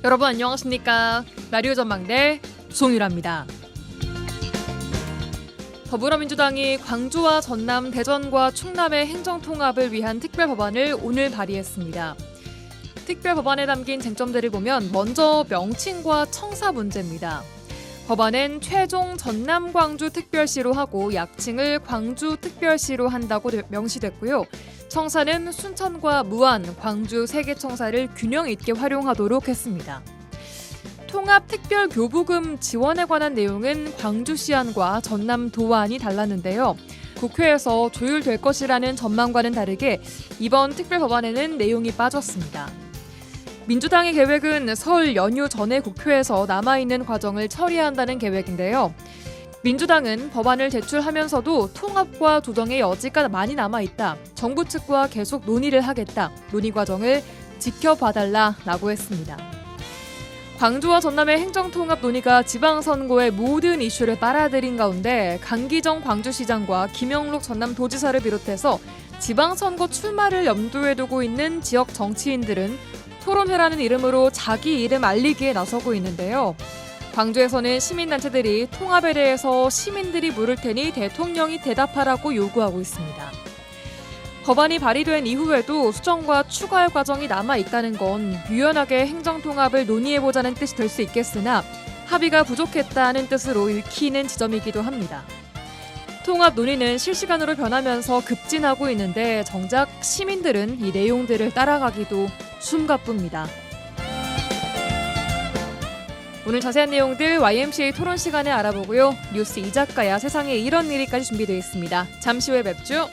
여러분 안녕하십니까? 라디오 전망대 송유라입니다. 더불어민주당이 광주와 전남, 대전과 충남의 행정통합을 위한 특별법안을 오늘 발의했습니다. 특별법안에 담긴 쟁점들을 보면 먼저 명칭과 청사 문제입니다. 법안엔 최종 전남 광주 특별시로 하고 약칭을 광주 특별시로 한다고 명시됐고요. 청사는 순천과 무안, 광주 3개 청사를 균형 있게 활용하도록 했습니다. 통합특별교부금 지원에 관한 내용은 광주시안과 전남도안이 달랐는데요. 국회에서 조율될 것이라는 전망과는 다르게 이번 특별법안에는 내용이 빠졌습니다. 민주당의 계획은 설 연휴 전에 국회에서 남아있는 과정을 처리한다는 계획인데요. 민주당은 법안을 제출하면서도 통합과 조정의 여지가 많이 남아있다. 정부 측과 계속 논의를 하겠다. 논의 과정을 지켜봐달라라고 했습니다. 광주와 전남의 행정통합 논의가 지방선거의 모든 이슈를 빨아들인 가운데 강기정 광주시장과 김영록 전남도지사를 비롯해서 지방선거 출마를 염두에 두고 있는 지역 정치인들은 토론회라는 이름으로 자기 이름 알리기에 나서고 있는데요. 광주에서는 시민단체들이 통합에 대해서 시민들이 물을 테니 대통령이 대답하라고 요구하고 있습니다. 법안이 발의된 이후에도 수정과 추가할 과정이 남아있다는 건 유연하게 행정통합을 논의해보자는 뜻이 될 수 있겠으나 합의가 부족했다는 뜻으로 읽히는 지점이기도 합니다. 통합 논의는 실시간으로 변하면서 급진하고 있는데 정작 시민들은 이 내용들을 따라가기도 숨가쁩니다. 오늘 자세한 내용들 YMCA 토론 시간에 알아보고요. 뉴스 이 작가야 세상에 이런 일이까지 준비되어 있습니다. 잠시 후에 뵙죠.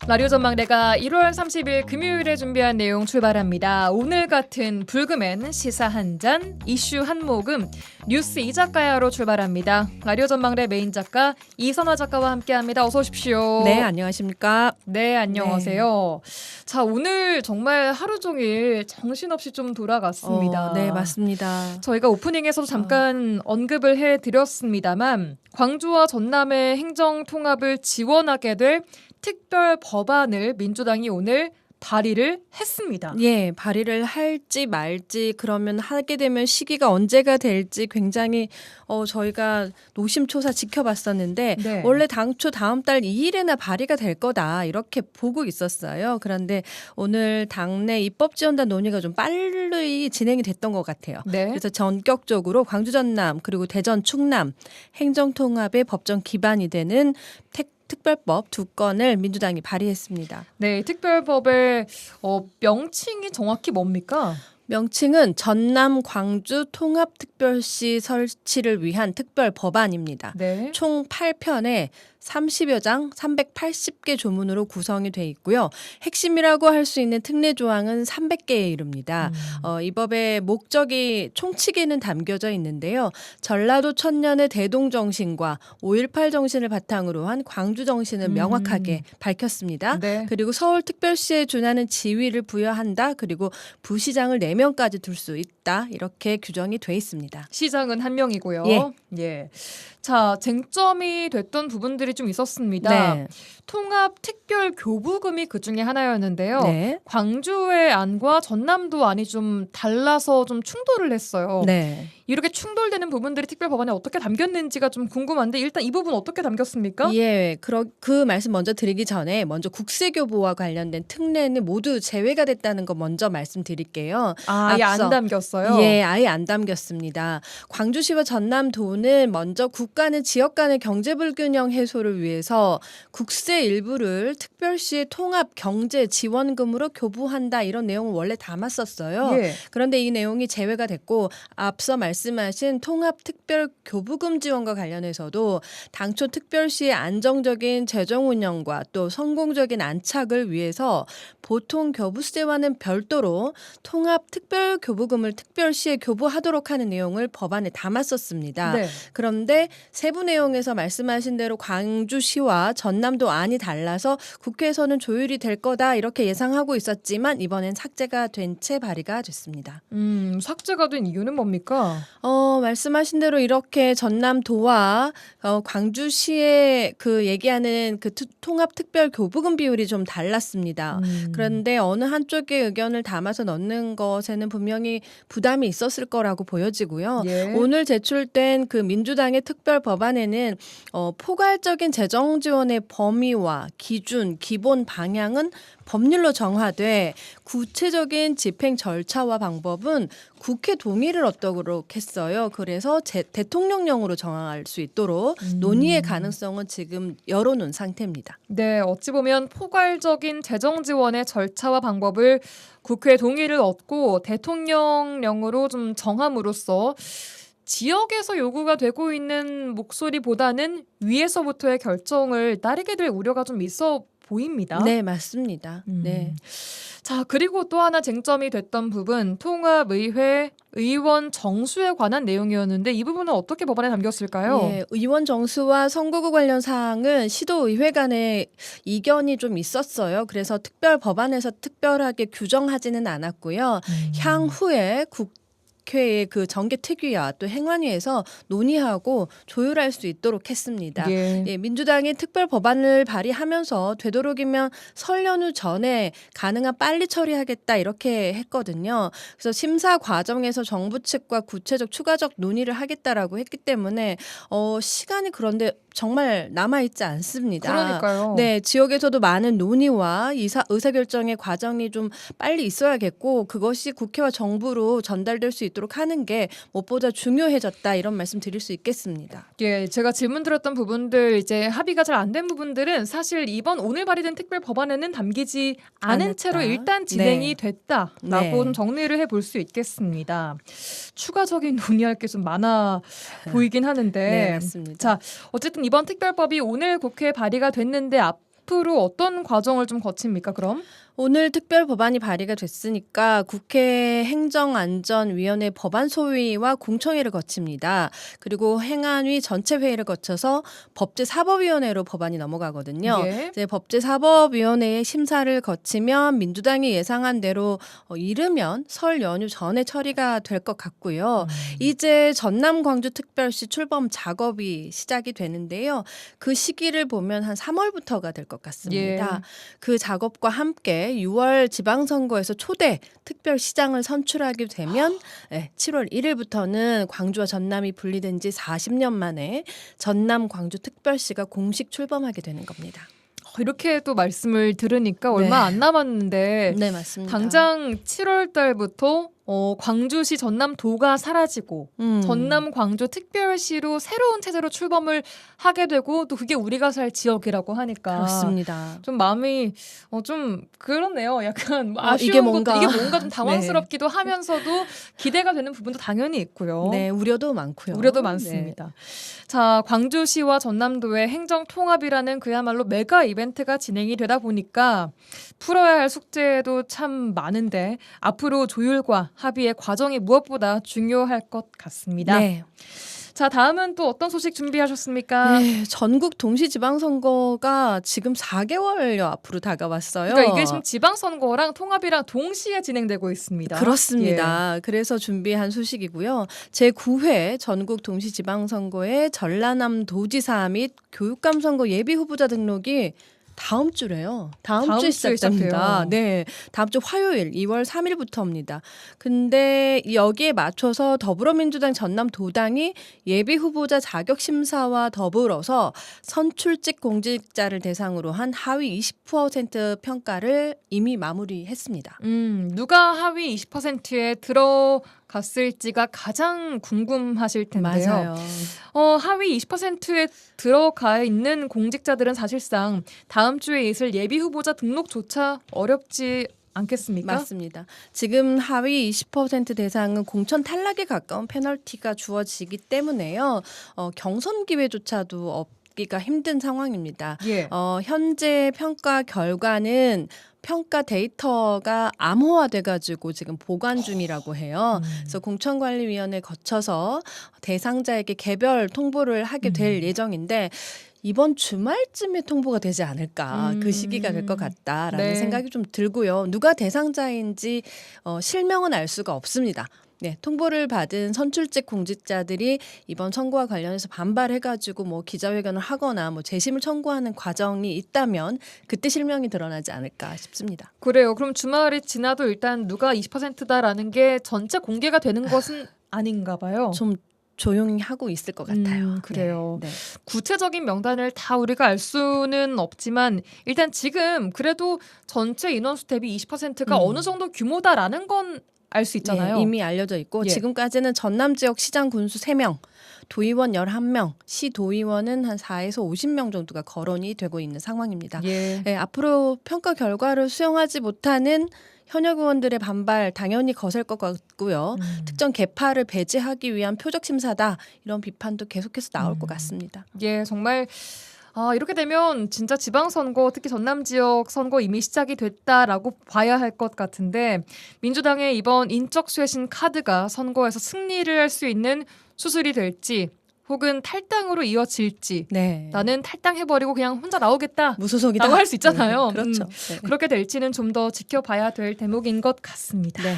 라디오 전망대가 1월 30일 금요일에 준비한 내용 출발합니다. 오늘 같은 불금엔 시사 한 잔, 이슈 한 모금, 뉴스 이 작가야로 출발합니다. 라디오 전망대 메인 작가 이선화 작가와 함께합니다. 어서 오십시오. 네, 안녕하십니까? 네, 안녕하세요. 네. 자, 오늘 정말 하루 종일 정신없이 좀 돌아갔습니다. 네, 맞습니다. 저희가 오프닝에서도 잠깐 언급을 해드렸습니다만 광주와 전남의 행정통합을 지원하게 될 특별 법안을 민주당이 오늘 발의를 했습니다. 예, 발의를 할지 말지 그러면 하게 되면 시기가 언제가 될지 굉장히 저희가 노심초사 지켜봤었는데 네. 원래 당초 다음 달 2일에나 발의가 될 거다 이렇게 보고 있었어요. 그런데 오늘 당내 입법지원단 논의가 좀 빨리 진행이 됐던 것 같아요. 네. 그래서 전격적으로 광주 전남 그리고 대전 충남 행정통합의 법정 기반이 되는 특별법 2건을 민주당이 발의했습니다. 네, 특별법의 명칭이 정확히 뭡니까? 명칭은 전남 광주 통합특별시 설치를 위한 특별법안입니다. 네. 총 8편에 30여 장 380개 조문으로 구성이 돼 있고요. 핵심이라고 할 수 있는 특례 조항은 300개에 이릅니다. 이 법의 목적이 총칙에는 담겨져 있는데요. 전라도 천년의 대동 정신과 5.18 정신을 바탕으로 한 광주 정신을 명확하게 밝혔습니다. 네. 그리고 서울특별시에 준하는 지위를 부여한다. 그리고 부시장을 4명까지 둘 수 있다. 이렇게 규정이 돼 있습니다. 시장은 1명이고요. 예. 예. 자, 쟁점이 됐던 부분들이 좀 있었습니다. 네. 통합 특별 교부금이 그 중에 하나였는데요. 네. 광주의 안과 전남도 안이 좀 달라서 좀 충돌을 했어요. 네. 이렇게 충돌되는 부분들이 특별 법안에 어떻게 담겼는지가 좀 궁금한데 일단 이 부분 어떻게 담겼습니까? 예, 그 말씀 먼저 드리기 전에 먼저 국세교부와 관련된 특례는 모두 제외가 됐다는 거 먼저 말씀드릴게요. 아예 안 담겼어요? 예, 아예 안 담겼습니다. 광주시와 전남도는 먼저 국가는 지역 간의 경제 불균형 해소를 위해서 국세 일부를 특별시의 통합 경제 지원금으로 교부한다 이런 내용을 원래 담았었어요. 예. 그런데 이 내용이 제외가 됐고 앞서 말씀하신 통합특별교부금 지원과 관련해서도 당초 특별시의 안정적인 재정 운영과 또 성공적인 안착을 위해서 보통 교부세와는 별도로 통합특별교부금을 특별시에 교부하도록 하는 내용을 법안에 담았었습니다. 네. 그런데 세부 내용에서 말씀하신 대로 광주시와 전남도 안이 달라서 국회에서는 조율이 될 거다 이렇게 예상하고 있었지만 이번엔 삭제가 된 채 발의가 됐습니다. 삭제가 된 이유는 뭡니까? 말씀하신 대로 이렇게 전남도와 광주시의 그 얘기하는 그 통합특별교부금 비율이 좀 달랐습니다. 그런데 어느 한쪽의 의견을 담아서 넣는 것에는 분명히 부담이 있었을 거라고 보여지고요. 예. 오늘 제출된 그 민주당의 특별 법안에는 포괄적인 재정 지원의 범위와 기준, 기본 방향은 법률로 정하되 구체적인 집행 절차와 방법은 국회 동의를 얻도록 했어요. 그래서 대통령령으로 정할 수 있도록 논의의 가능성은 지금 열어놓은 상태입니다. 네, 어찌 보면 포괄적인 재정 지원의 절차와 방법을 국회 동의를 얻고 대통령령으로 좀 정함으로써 지역에서 요구가 되고 있는 목소리보다는 위에서부터의 결정을 따르게 될 우려가 좀 있어 보입니다. 네, 맞습니다. 네. 자, 그리고 또 하나 쟁점이 됐던 부분, 통합의회 의원 정수에 관한 내용이었는데 이 부분은 어떻게 법안에 담겼을까요? 예, 의원 정수와 선거구 관련 사항은 시도의회 간에 이견이 좀 있었어요. 그래서 특별 법안에서 특별하게 규정하지는 않았고요. 향후에 국회의 그 정개특위와 또 행안위에서 논의하고 조율할 수 있도록 했습니다. 예. 민주당이 특별 법안을 발의하면서 되도록이면 설 연휴 전에 가능한 빨리 처리하겠다 이렇게 했거든요. 그래서 심사 과정에서 정부 측과 구체적 추가적 논의를 하겠다라고 했기 때문에 시간이 그런데 정말 남아있지 않습니다. 그러니까요. 네, 지역에서도 많은 논의와 의사결정의 과정이 좀 빨리 있어야겠고 그것이 국회와 정부로 전달될 수 있도록 하는 게 무엇보다 중요해졌다 이런 말씀 드릴 수 있겠습니다. 예, 제가 질문 드렸던 부분들 이제 합의가 잘 안 된 부분들은 사실 오늘 발의된 특별 법안에는 담기지 않은 않았다. 채로 일단 진행이 네. 됐다라고 네. 좀 정리를 해볼 수 있겠습니다. 추가적인 논의할 게 좀 많아 보이긴 하는데 네, 맞습니다. 자, 어쨌든 이번 특별법이 오늘 국회에 발의가 됐는데 앞으로 어떤 과정을 좀 거칩니까? 그럼? 오늘 특별 법안이 발의가 됐으니까 국회 행정안전위원회 법안 소위와 공청회를 거칩니다. 그리고 행안위 전체 회의를 거쳐서 법제사법위원회로 법안이 넘어가거든요. 예. 이제 법제사법위원회의 심사를 거치면 민주당이 예상한 대로 이르면 설 연휴 전에 처리가 될 것 같고요. 이제 전남 광주 특별시 출범 작업이 시작이 되는데요. 그 시기를 보면 한 3월부터가 될 것 같습니다. 예. 그 작업과 함께 6월 지방선거에서 초대 특별시장을 선출하게 되면 7월 1일부터는 광주와 전남이 분리된 지 40년 만에 전남 광주 특별시가 공식 출범하게 되는 겁니다. 이렇게 또 말씀을 들으니까 얼마 네. 안 남았는데 네, 맞습니다. 당장 7월 달부터 광주시 전남도가 사라지고 전남 광주 특별시로 새로운 체제로 출범을 하게 되고 또 그게 우리가 살 지역이라고 하니까 그렇습니다. 좀 마음이 좀 그렇네요. 약간 이게 아쉬운 뭔가. 것도 이게 뭔가 좀 당황스럽기도 하면서도 기대가 되는 부분도 당연히 있고요. 네, 우려도 많고요. 우려도 많습니다. 자, 광주시와 전남도의 행정 통합이라는 그야말로 메가 이벤트가 진행이 되다 보니까 풀어야 할 숙제도 참 많은데 앞으로 조율과 합의의 과정이 무엇보다 중요할 것 같습니다. 네. 자, 다음은 또 어떤 소식 준비하셨습니까? 네, 전국 동시지방선거가 지금 4개월여 앞으로 다가왔어요. 그러니까 이게 지금 지방선거랑 통합이랑 동시에 진행되고 있습니다. 그렇습니다. 그래서 준비한 소식이고요. 제9회 전국 동시지방선거의 전라남 도지사 및 교육감 선거 예비 후보자 등록이 다음 주래요. 다음 주에 시작됩니다. 시작돼요. 네, 다음 주 화요일 2월 3일부터입니다. 근데 여기에 맞춰서 더불어민주당 전남도당이 예비 후보자 자격 심사와 더불어서 선출직 공직자를 대상으로 한 하위 20% 평가를 이미 마무리했습니다. 누가 하위 20%에 들어갔을지가 가장 궁금하실 텐데요. 맞아요. 하위 20%에 들어가 있는 공직자들은 사실상 다음 주에 있을 예비 후보자 등록조차 어렵지 않겠습니까? 맞습니다. 지금 하위 20% 대상은 공천 탈락에 가까운 페널티가 주어지기 때문에요. 경선 기회조차도 없기가 힘든 상황입니다. 예. 현재 평가 결과는 평가 데이터가 암호화돼가지고 지금 보관 중이라고 해요. 그래서 공천관리위원회 거쳐서 대상자에게 개별 통보를 하게 될 예정인데 이번 주말쯤에 통보가 되지 않을까 그 시기가 될 것 같다라는 네. 생각이 좀 들고요. 누가 대상자인지 실명은 알 수가 없습니다. 네, 통보를 받은 선출직 공직자들이 이번 선거와 관련해서 반발해가지고 뭐 기자회견을 하거나 뭐 재심을 청구하는 과정이 있다면 그때 실명이 드러나지 않을까 싶습니다. 그래요. 그럼 주말이 지나도 일단 누가 20%다라는 게 전체 공개가 되는 것은 아닌가 봐요. 좀 조용히 하고 있을 것 같아요. 그래요. 네. 구체적인 명단을 다 우리가 알 수는 없지만 일단 지금 그래도 전체 인원수 대비 20%가 어느 정도 규모다라는 건 알 수 있잖아요. 예, 이미 알려져 있고 예. 지금까지는 전남 지역 시장 군수 3명, 도의원 11명, 시 도의원은 한 4에서 50명 정도가 거론이 되고 있는 상황입니다. 예. 예, 앞으로 평가 결과를 수용하지 못하는 현역 의원들의 반발 당연히 거셀 것 같고요. 특정 계파를 배제하기 위한 표적 심사다 이런 비판도 계속해서 나올 것 같습니다. 예, 정말 이렇게 되면 진짜 지방선거 특히 전남 지역 선거 이미 시작이 됐다라고 봐야 할 것 같은데 민주당의 이번 인적 쇄신 카드가 선거에서 승리를 할 수 있는 수술이 될지 혹은 탈당으로 이어질지 네. 나는 탈당해버리고 그냥 혼자 나오겠다 무소속이다. 라고 할 수 있잖아요. 그렇죠. 그렇게 될지는 좀 더 지켜봐야 될 대목인 것 같습니다. 네.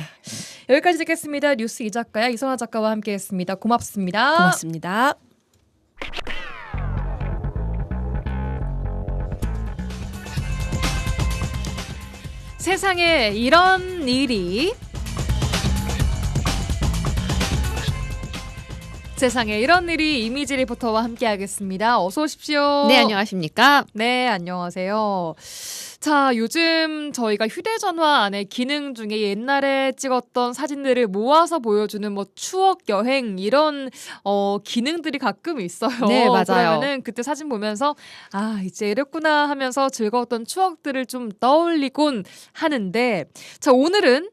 여기까지 듣겠습니다. 뉴스 이 작가야 이선화 작가와 함께했습니다. 고맙습니다. 고맙습니다. 세상에 이런 일이 이미지 리포터와 함께하겠습니다. 어서 오십시오. 네, 안녕하십니까? 네, 안녕하세요. 자, 요즘 저희가 휴대전화 안에 기능 중에 옛날에 찍었던 사진들을 모아서 보여주는 뭐 추억 여행 이런 기능들이 가끔 있어요. 네, 맞아요. 그러면은 그때 사진 보면서 이제 이랬구나 하면서 즐거웠던 추억들을 좀 떠올리곤 하는데 자, 오늘은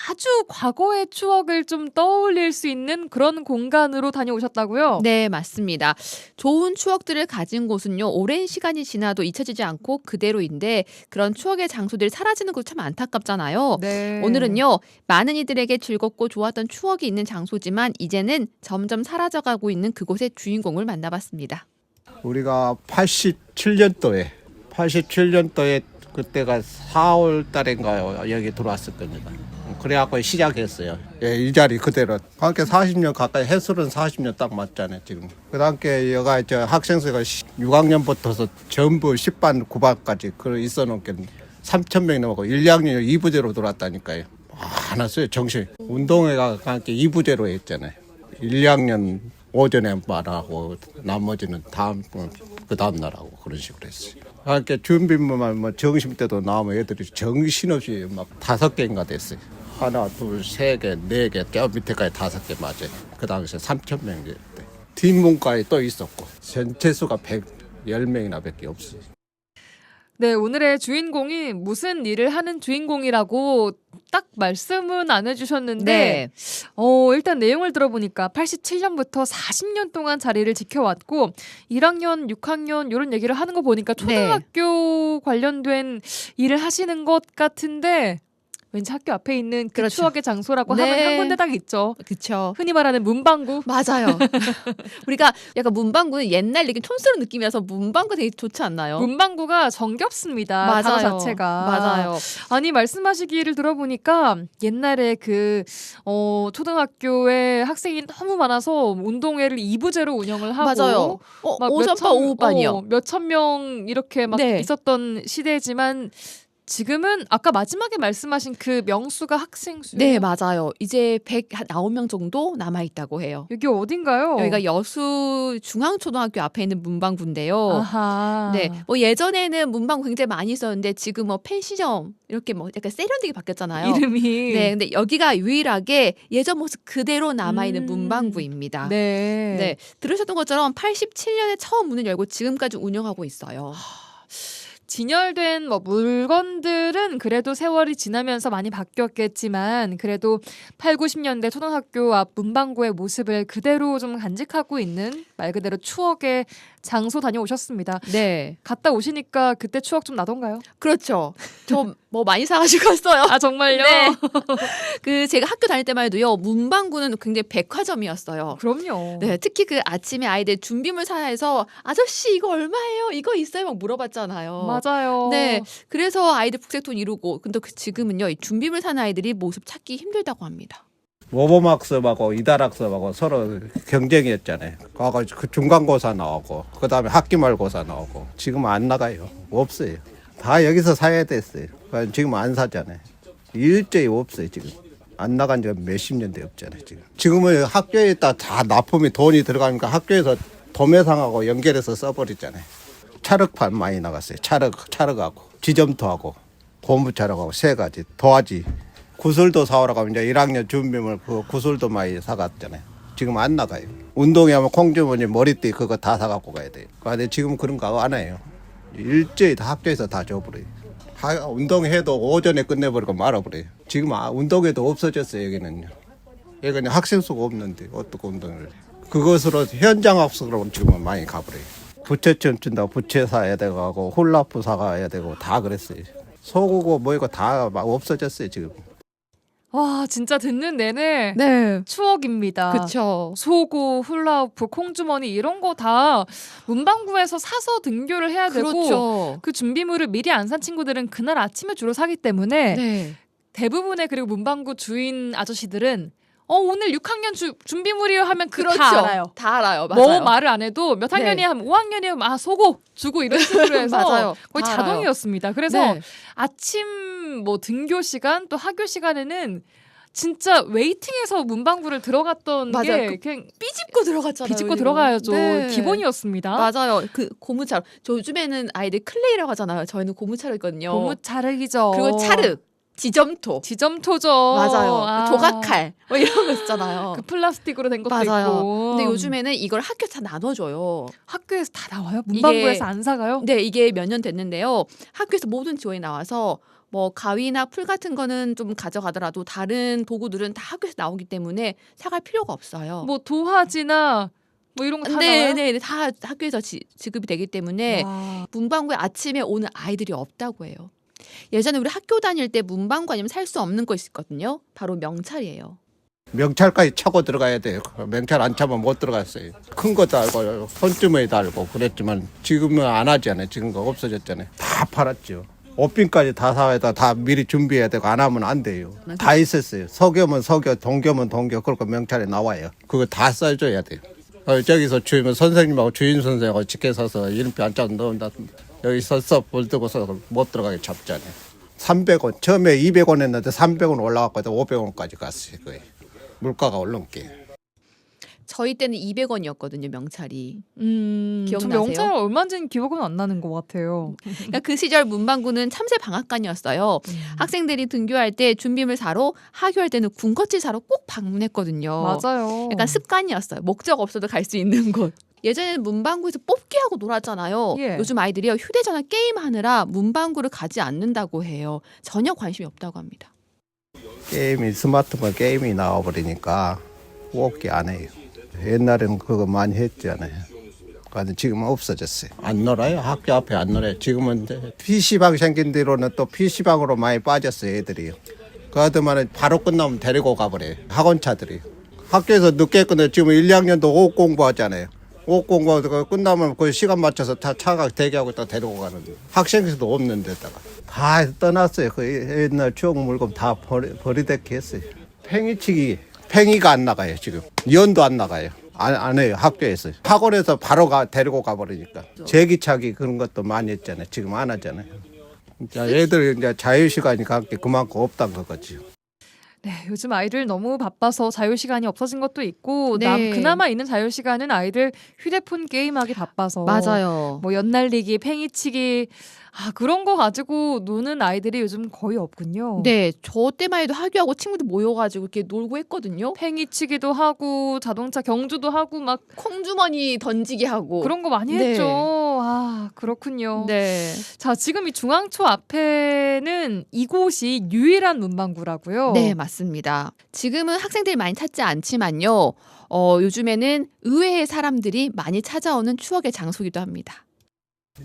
아주 과거의 추억을 좀 떠올릴 수 있는 그런 공간으로 다녀오셨다고요? 네, 맞습니다. 좋은 추억들을 가진 곳은요, 오랜 시간이 지나도 잊혀지지 않고 그대로인데 그런 추억의 장소들이 사라지는 것도 참 안타깝잖아요. 네. 오늘은요, 많은 이들에게 즐겁고 좋았던 추억이 있는 장소지만 이제는 점점 사라져가고 있는 그곳의 주인공을 만나봤습니다. 우리가 87년도에 그때가 4월 달인가요? 여기 들어왔을 겁니다. 그래갖고 시작했어요. 예, 이 자리 그대로. 함께 40년 가까이 해설은 40년 딱 맞잖아요, 지금. 그 함께 여가 학생수가 6학년부터서 전부 10반, 9반까지 있어 놓은 게 3,000명이 넘었고 1, 2학년 2부제로 들어왔다니까요. 많았어요, 정신. 운동회가 함께 2부제로 했잖아요. 1, 2학년 오전에 말하고 나머지는 그 다음 날 하고 그런 식으로 했어요. 함께 준비물만 점심 때도 나오면 애들이 정신없이 막 5개인가 됐어요. 하나, 둘, 세 개, 네 개, 저 밑에까지 5개 맞아요. 그 당시에 3,000명이었대. 뒷문과에 또 있었고 전체 수가 110명이나 밖에 없어요. 네, 오늘의 주인공이 무슨 일을 하는 주인공이라고 딱 말씀은 안 해주셨는데 네. 일단 내용을 들어보니까 87년부터 40년 동안 자리를 지켜왔고 1학년, 6학년 이런 얘기를 하는 거 보니까 초등학교 관련된 일을 하시는 것 같은데 왠지 학교 앞에 있는 그 그렇죠. 추억의 장소라고 네. 하면 한 군데 딱 있죠. 그쵸. 흔히 말하는 문방구. 맞아요. 우리가 약간 문방구는 옛날 얘기 촌스러운 느낌이라서 문방구 되게 좋지 않나요? 문방구가 정겹습니다. 맞아요. 단어 자체가. 맞아요. 아니 말씀하시기를 들어보니까 옛날에 초등학교에 학생이 너무 많아서 운동회를 2부제로 운영을 하고 맞아요. 막 오전반, 오후반이요. 몇천 명 이렇게 막 네. 있었던 시대지만 지금은 아까 마지막에 말씀하신 그 명수가 학생 수예요? 네, 맞아요. 이제 109명 정도 남아있다고 해요. 여기 어딘가요? 여기가 여수 중앙초등학교 앞에 있는 문방구인데요. 아하. 네, 뭐 예전에는 문방구 굉장히 많이 있었는데 지금 뭐 펜시점 이렇게 뭐 약간 세련되게 바뀌었잖아요. 이름이. 네, 근데 여기가 유일하게 예전 모습 그대로 남아있는 문방구입니다. 네. 네, 들으셨던 것처럼 87년에 처음 문을 열고 지금까지 운영하고 있어요. 진열된 뭐 물건들은 그래도 세월이 지나면서 많이 바뀌었겠지만 그래도 8, 90년대 초등학교 앞 문방구의 모습을 그대로 좀 간직하고 있는 말 그대로 추억의 장소 다녀오셨습니다. 네, 갔다 오시니까 그때 추억 좀 나던가요? 그렇죠. 저 뭐 많이 사가지고 왔어요. 아 정말요? 네. 그 제가 학교 다닐 때만 해도요, 문방구는 굉장히 백화점이었어요. 그럼요. 네, 특히 그 아침에 아이들 준비물 사야해서 아저씨 이거 얼마예요? 이거 있어요? 막 물어봤잖아요. 맞아요. 네, 그래서 아이들 북새돈 이루고. 근데 지금은요, 이 준비물 사는 아이들이 모습 찾기 힘들다고 합니다. 모범학습하고 이달학습하고 서로 경쟁이었잖아요. 과거 그 중간고사 나오고 그다음에 학기말고사 나오고 지금 안 나가요. 없어요. 다 여기서 사야 됐어요. 지금 안 사잖아요. 일제히 없어요. 지금 안 나간 지가 몇십 년 돼 없잖아요. 지금은 학교에다 다 납품이 돈이 들어가니까 학교에서 도매상하고 연결해서 써버리잖아요. 찰흙판 많이 나갔어요. 찰흙하고 지점토하고 고무찰흙하고 세 가지 도화지. 구슬도 사오라고 하면 이제 1학년 준비물 그 구슬도 많이 사갔잖아요. 지금 안 나가요. 운동회 하면 콩주머니 머리띠 그거 다 사갖고 가야 돼요. 근데 지금 그런 거 안 해요. 일제히 다 학교에서 다 줘버려요. 운동회도 오전에 끝내버리고 말아버려요. 지금 운동회도 없어졌어요. 여기는요. 여기는 학생 수가 없는데 어떻게 운동을. 그것으로 현장 학습으로 지금은 많이 가버려요. 부채춤 춘다고 부채 사야 되고 훌라프 사가야 되고 다 그랬어요. 소고고 뭐 이거 다 막 없어졌어요 지금. 와 진짜 듣는 내내 네, 추억입니다. 그렇죠. 소고, 훌라후프, 콩주머니 이런 거 다 문방구에서 사서 등교를 해야 되고 그렇죠. 그 준비물을 미리 안 산 친구들은 그날 아침에 주로 사기 때문에 네, 대부분의 그리고 문방구 주인 아저씨들은 오늘 6학년 준비물이요 하면 그렇죠. 다 알아요. 다 알아요. 맞아요. 뭐 말을 안 해도 몇 학년이 네. 하면 5학년이면 소고 주고 이런 식으로 해서 맞아요. 거의 다 자동이었습니다. 그래서 네. 아침 뭐 등교 시간 또 학교 시간에는 진짜 웨이팅해서 문방구를 들어갔던 맞아요. 게 그냥 삐집고 들어갔잖아요. 비집고 우리는. 들어가야죠. 네. 기본이었습니다. 맞아요. 그 고무차로. 저 요즘에는 아이들 클레이라고 하잖아요. 저희는 고무차로거든요. 고무 찰흙이죠. 그리고 찰흙, 지점토. 지점토죠. 맞아요. 조각칼 뭐 이런 거 있잖아요. 그 플라스틱으로 된 것도 맞아요. 있고. 근데 요즘에는 이걸 학교 다 나눠줘요. 학교에서 다 나와요? 문방구에서 안 사가요? 네, 이게 몇 년 됐는데요. 학교에서 모든 지원이 나와서 뭐 가위나 풀 같은 거는 좀 가져가더라도 다른 도구들은 다 학교에서 나오기 때문에 사갈 필요가 없어요. 뭐 도화지나 뭐 이런 거 다 나와요? 네, 다 학교에서 지급이 되기 때문에 와. 문방구에 아침에 오는 아이들이 없다고 해요. 예전에 우리 학교 다닐 때 문방구 아니면 살 수 없는 거 있었거든요. 바로 명찰이에요. 명찰까지 차고 들어가야 돼요. 명찰 안 차면 못 들어갔어요. 큰 거 달고 손주머니 달고 그랬지만 지금은 안 하잖아요. 지금 거 없어졌잖아요. 다 팔았죠. 옷빈까지 다 사야 돼. 다 미리 준비해야 되고 안 하면 안 돼요. 다 있었어요. 서교면 서교, 동교면 동교 그렇게 명찰에 나와요. 그거 다 써줘야 돼요. 저기서 주임 선생님하고 주임 선생님하고 직계 서서 이름표 안 짜면 넣는다. 여기 서서 볼 뜨고서 못 들어가게 잡잖아요. 300원 처음에 200원 했는데 300원 올라갔고 500원까지 갔어요. 거의. 물가가 오른 게. 저희 때는 200원이었거든요, 명찰이. 저 기억나세요? 명찰 얼마인지는 기억은 안 나는 것 같아요. 그러니까 그 시절 문방구는 참새 방앗간이었어요. 학생들이 등교할 때 준비물 사러, 하교할 때는 군것질 사러 꼭 방문했거든요. 맞아요. 약간 습관이었어요. 목적 없어도 갈 수 있는 곳. 예전에는 문방구에서 뽑기 하고 놀았잖아요. 예. 요즘 아이들이요, 휴대전화 게임하느라 문방구를 가지 않는다고 해요. 전혀 관심이 없다고 합니다. 게임이 스마트폰 게임이 나와버리니까 뽑기 안 해요. 옛날에는 그거 많이 했잖아요. 근데 지금은 없어졌어요. 안 놀아요. 학교 앞에 안 놀아요. 지금은 PC방 생긴 뒤로는 또 PC방으로 많이 빠졌어요. 애들이요. 그하더만 바로 끝나면 데리고 가버려요. 학원차들이. 학교에서 늦게 끝내 지금 1, 2학년도 오후 공부하잖아요. 오후 공부하고 끝나면 그 시간 맞춰서 다 차가 대기하고 있다 데리고 가는데 학생수도 없는 데다가 다 떠났어요. 그 옛날 추억 물건 다 버리대기 했어요. 팽이치기 팽이가 안 나가요. 지금 연도 안 나가요. 안 해요. 학교에서 학원에서 바로 데리고 가버리니까 제기차기 그런 것도 많이 했잖아요. 지금 안 하잖아요. 애들 이제 자유시간이 갖게 그만큼 없다는 거지. 네, 요즘 아이들 너무 바빠서 자유시간이 없어진 것도 있고 네. 그나마 있는 자유시간은 아이들 휴대폰 게임하기 바빠서 맞아요. 뭐 연날리기, 팽이치기 그런 거 가지고 노는 아이들이 요즘 거의 없군요. 네, 저 때만 해도 하교하고 친구들 모여가지고 이렇게 놀고 했거든요. 팽이치기도 하고 자동차 경주도 하고 막 콩주머니 던지기 하고. 그런 거 많이 네. 했죠. 아, 그렇군요. 네. 자, 지금 이 중앙초 앞에는 이곳이 유일한 문방구라고요? 네, 맞습니다. 지금은 학생들이 많이 찾지 않지만요. 요즘에는 의외의 사람들이 많이 찾아오는 추억의 장소이기도 합니다.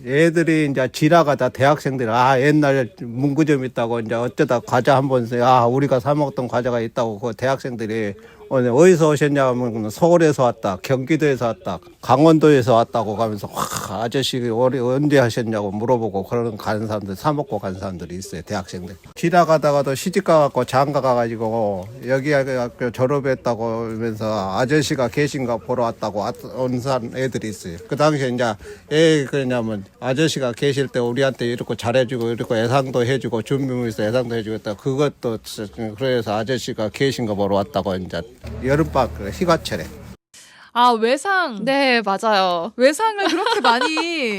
애들이 이제 지나가다 대학생들이 옛날 문구점 있다고 이제 어쩌다 과자 한번 우리가 사 먹던 과자가 있다고 그 대학생들이 어디서 오셨냐면 서울에서 왔다, 경기도에서 왔다, 강원도에서 왔다고 가면서 아저씨 언제 하셨냐고 물어보고 그런 가는 사람들 사 먹고 가는 사람들이 있어요. 대학생들 지나가다가도 시집가 갖고 장가 가가지고 여기 학교 졸업했다고 하면서 아저씨가 계신가 보러 왔다고 온 사람 애들이 있어요. 그 당시에 이제 그러냐면 아저씨가 계실 때 우리한테 이렇게 잘해주고 이렇게 예상도 해주고 준비물에서 예상도 해주고 했다. 그것도 그래서 아저씨가 계신가 보러 왔다고 이제 여름방 휴가철에. 아, 외상. 네, 맞아요. 외상을 그렇게 많이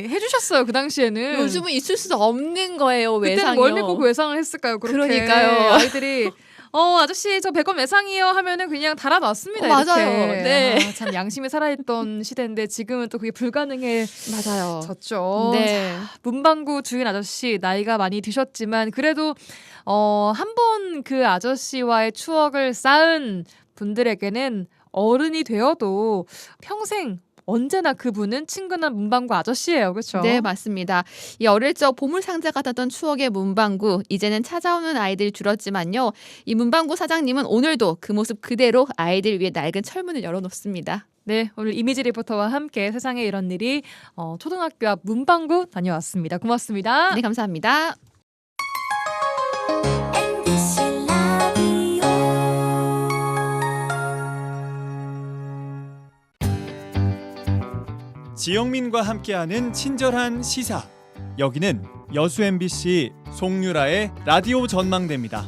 해주셨어요, 그 당시에는. 요즘은 있을 수 없는 거예요, 그때는 외상이요. 뭘 믿고 그 외상을 했을까요? 그렇게. 그러니까요. 아이들이 아저씨 저 100원 외상이요 하면은 그냥 달아놨습니다. 맞아요. 이렇게. 네. 참 양심이 살아있던 시대인데 지금은 또 그게 불가능해졌죠. 맞아요. 네. 문방구 주인 아저씨 나이가 많이 드셨지만 그래도 한 번 그 아저씨와의 추억을 쌓은 분들에게는 어른이 되어도 평생 언제나 그분은 친근한 문방구 아저씨예요. 그렇죠? 네, 맞습니다. 이 어릴 적 보물상자 같았던 추억의 문방구, 이제는 찾아오는 아이들이 줄었지만요. 이 문방구 사장님은 오늘도 그 모습 그대로 아이들 위해 낡은 철문을 열어놓습니다. 네, 오늘 이미지 리포터와 함께 세상에 이런 일이 초등학교 앞 문방구 다녀왔습니다. 고맙습니다. 네, 감사합니다. 지영민과 함께하는 친절한 시사. 여기는 여수 MBC 송유라의 라디오 전망대입니다.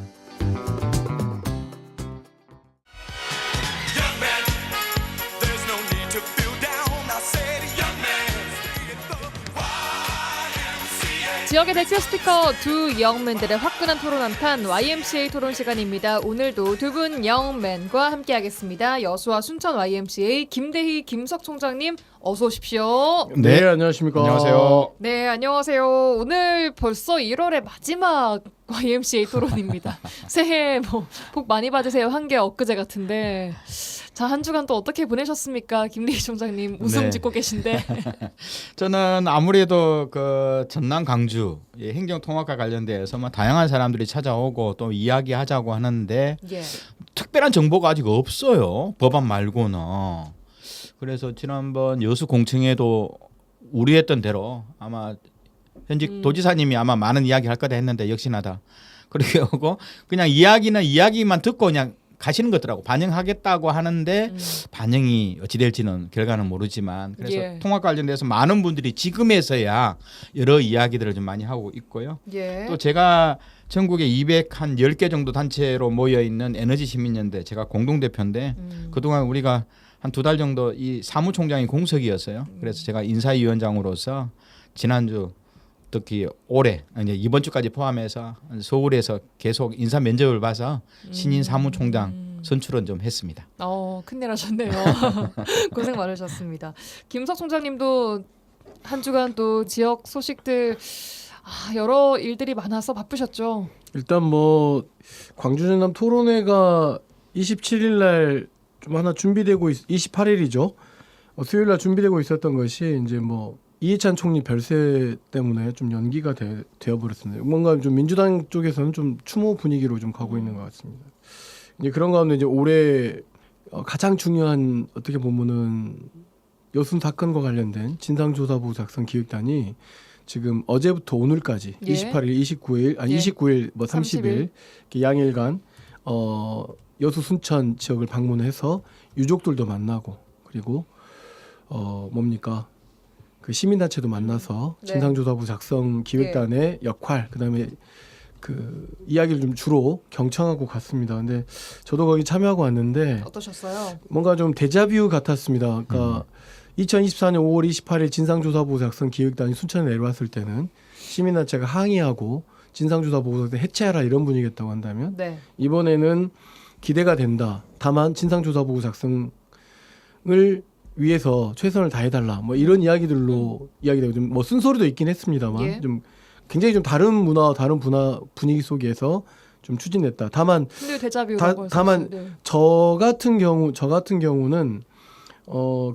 지역의 대표 스피커 두 영맨들의 화끈한 토론 한판 YMCA 토론 시간입니다. 오늘도 두 분 영맨과 함께하겠습니다. 여수와 순천 YMCA 김대희 김석 총장님 어서 오십시오. 네, 안녕하십니까. 안녕하세요. 네, 안녕하세요. 오늘 벌써 1월의 마지막 YMCA 토론입니다. 새해 복 많이 받으세요. 한 게 엊그제 같은데. 자, 한 주간 또 어떻게 보내셨습니까? 김대희 총장님 웃음 네. 짓고 계신데. 저는 아무래도 그 전남 광주 행정통합과 관련돼서 다양한 사람들이 찾아오고 또 이야기하자고 하는데 예. 특별한 정보가 아직 없어요. 법안 말고는. 그래서 지난번 여수 공청회도 우려했던 대로 아마 현직 도지사님이 아마 많은 이야기 할 거다 했는데 역시나 다 그렇게 하고 그냥 이야기만 듣고 그냥 가시는 것더라고. 반영하겠다고 하는데 반영이 어찌 될지는 결과는 모르지만 그래서 예. 통합 관련돼서 많은 분들이 지금에서야 여러 이야기들을 좀 많이 하고 있고요. 예. 또 제가 전국에 210개 정도 단체로 모여 있는 에너지 시민연대 제가 공동대표인데 그동안 우리가 한 2달 정도 이 사무총장이 공석이었어요. 그래서 제가 인사위원장으로서 지난주 특히 올해 이제 이번 주까지 포함해서 서울에서 계속 인사 면접을 봐서 신인 사무총장 선출은 좀 했습니다. 큰일 하셨네요. 고생 많으셨습니다. 김석 총장님도 한 주간 또 지역 소식들 여러 일들이 많아서 바쁘셨죠. 일단 광주 전남 토론회가 27일 날 좀 하나 준비되고 28일이죠. 수요일 날 준비되고 있었던 것이 이제 이해찬 총리 별세 때문에 좀 연기가 되어 버렸습니다. 뭔가 좀 민주당 쪽에서는 좀 추모 분위기로 좀 가고 있는 것 같습니다. 이제 그런 가운데 이제 올해 가장 중요한 어떻게 보면은 여순 사건과 관련된 진상조사부 작성 기획단이 지금 어제부터 오늘까지 예. 28일, 29일, 예. 29일, 30일 이렇게 양일간 여수 순천 지역을 방문해서 유족들도 만나고 그리고 그 시민단체도 만나서 네. 진상조사부 작성 기획단의 역할 그다음에 그 이야기를 좀 주로 경청하고 갔습니다. 근데 저도 거기 참여하고 왔는데 어떠셨어요? 뭔가 좀 데자뷰 같았습니다. 그러니까 2024년 5월 28일 진상조사부 작성 기획단이 순천에 내려왔을 때는 시민단체가 항의하고 진상조사부 해체하라 이런 분위기였다고 한다면 네. 이번에는 기대가 된다. 다만 진상조사부 작성을 위해서 최선을 다해달라 뭐 이런 이야기들로 이야기되고 좀 뭐 쓴소리도 있긴 했습니다만 예. 좀 굉장히 좀 다른 문화와 다른 분위기 속에서 좀 추진했다. 다만 근데 데자뷰라고 다만 네. 저 같은 경우는